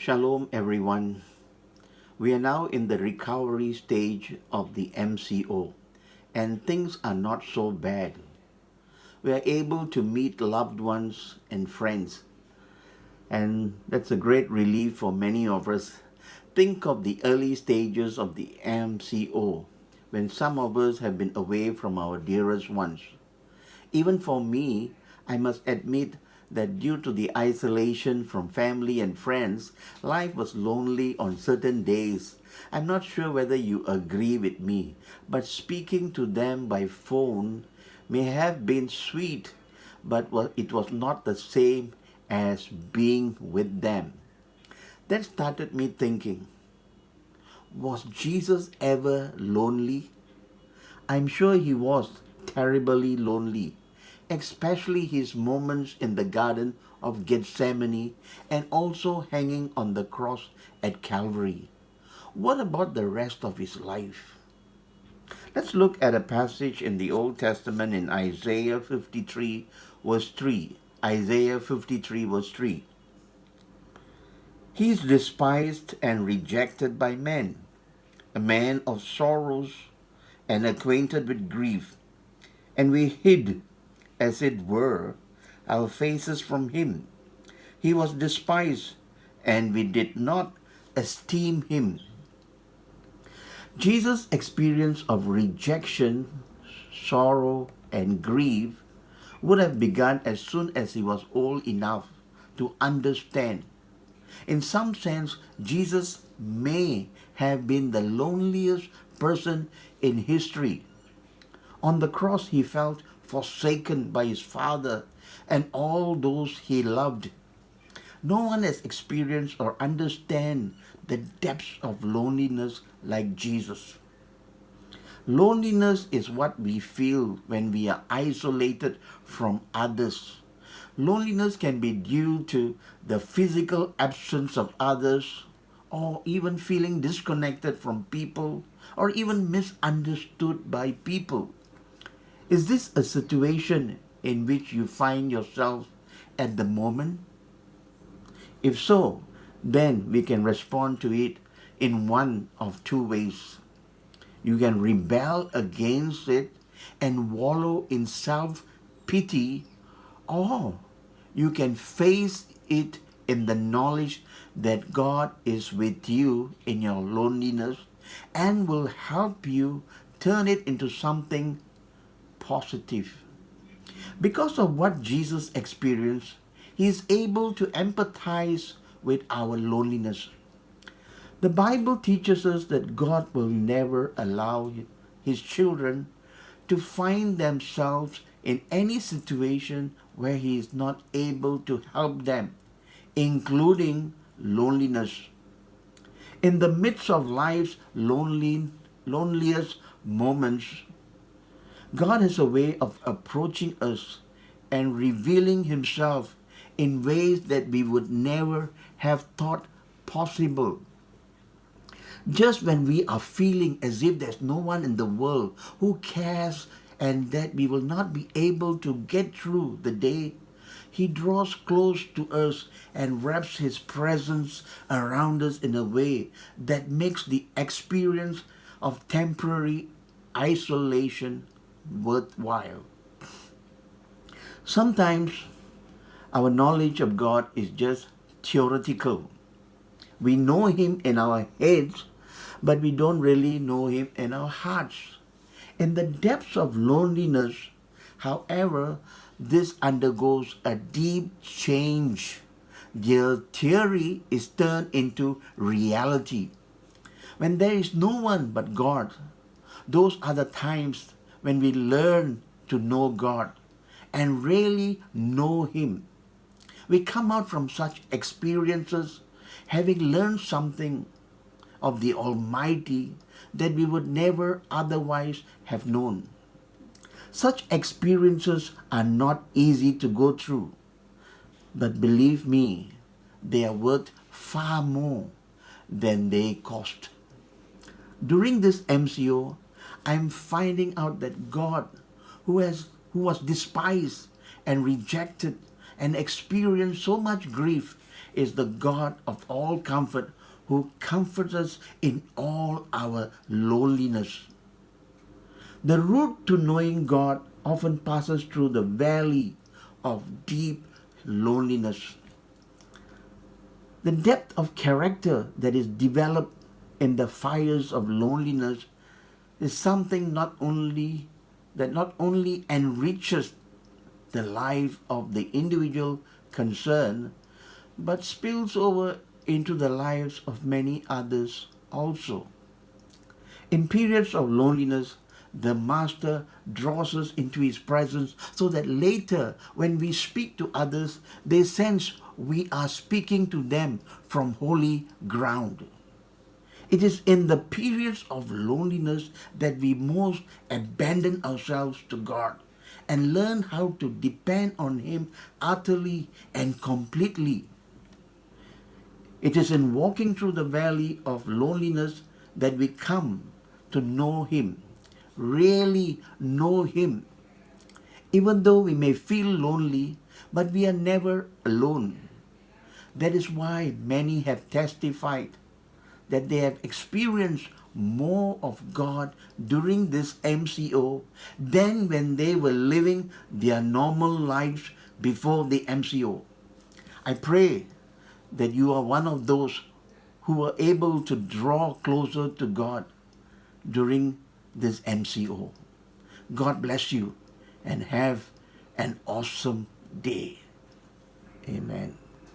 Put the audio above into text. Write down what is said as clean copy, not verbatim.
Shalom, everyone. We are now in the recovery stage of the MCO, and things are not so bad. We are able to meet loved ones and friends, and that's a great relief for many of us. Think of the early stages of the MCO, when some of us have been away from our dearest ones. Even for me, I must admit that due to the isolation from family and friends, life was lonely on certain days. I'm not sure whether you agree with me, but speaking to them by phone may have been sweet, but it was not the same as being with them. That started me thinking, was Jesus ever lonely? I'm sure he was terribly lonely, especially his moments in the Garden of Gethsemane and also hanging on the cross at Calvary. What about the rest of his life? Let's look at a passage in the Old Testament in Isaiah 53, verse 3. Isaiah 53, verse 3. He is despised and rejected by men, a man of sorrows and acquainted with grief, and we hid, as it were, our faces from him. He was despised, and we did not esteem him. Jesus' experience of rejection, sorrow, and grief would have begun as soon as he was old enough to understand. In some sense, Jesus may have been the loneliest person in history. On the cross, he felt forsaken by his Father and all those he loved. No one has experienced or understand the depths of loneliness like Jesus. Loneliness is what we feel when we are isolated from others. Loneliness can be due to the physical absence of others, or even feeling disconnected from people, or even misunderstood by people. Is this a situation in which you find yourself at the moment? If so, then we can respond to it in one of two ways. You can rebel against it and wallow in self-pity, or you can face it in the knowledge that God is with you in your loneliness and will help you turn it into something positive. Because of what Jesus experienced, he is able to empathize with our loneliness. The Bible teaches us that God will never allow his children to find themselves in any situation where he is not able to help them, including loneliness. In the midst of life's loneliest moments, God has a way of approaching us and revealing himself in ways that we would never have thought possible. Just when we are feeling as if there's no one in the world who cares and that we will not be able to get through the day, he draws close to us and wraps his presence around us in a way that makes the experience of temporary isolation worthwhile. Sometimes our knowledge of God is just theoretical. We know him in our heads, but we don't really know him in our hearts. In the depths of loneliness, however, this undergoes a deep change. The theory is turned into reality. When there is no one but God, those are the times when we learn to know God and really know him. We come out from such experiences having learned something of the Almighty that we would never otherwise have known. Such experiences are not easy to go through, but believe me, they are worth far more than they cost. During this MCO, I'm finding out that God, who was despised and rejected and experienced so much grief, is the God of all comfort who comforts us in all our loneliness. The route to knowing God often passes through the valley of deep loneliness. The depth of character that is developed in the fires of loneliness is something not only enriches the life of the individual concerned, but spills over into the lives of many others also. In periods of loneliness, the Master draws us into His presence so that later, when we speak to others, they sense we are speaking to them from holy ground. It is in the periods of loneliness that we most abandon ourselves to God and learn how to depend on Him utterly and completely. It is in walking through the valley of loneliness that we come to know Him, really know Him. Even though we may feel lonely, but we are never alone. That is why many have testified that they have experienced more of God during this MCO than when they were living their normal lives before the MCO. I pray that you are one of those who were able to draw closer to God during this MCO. God bless you and have an awesome day. Amen.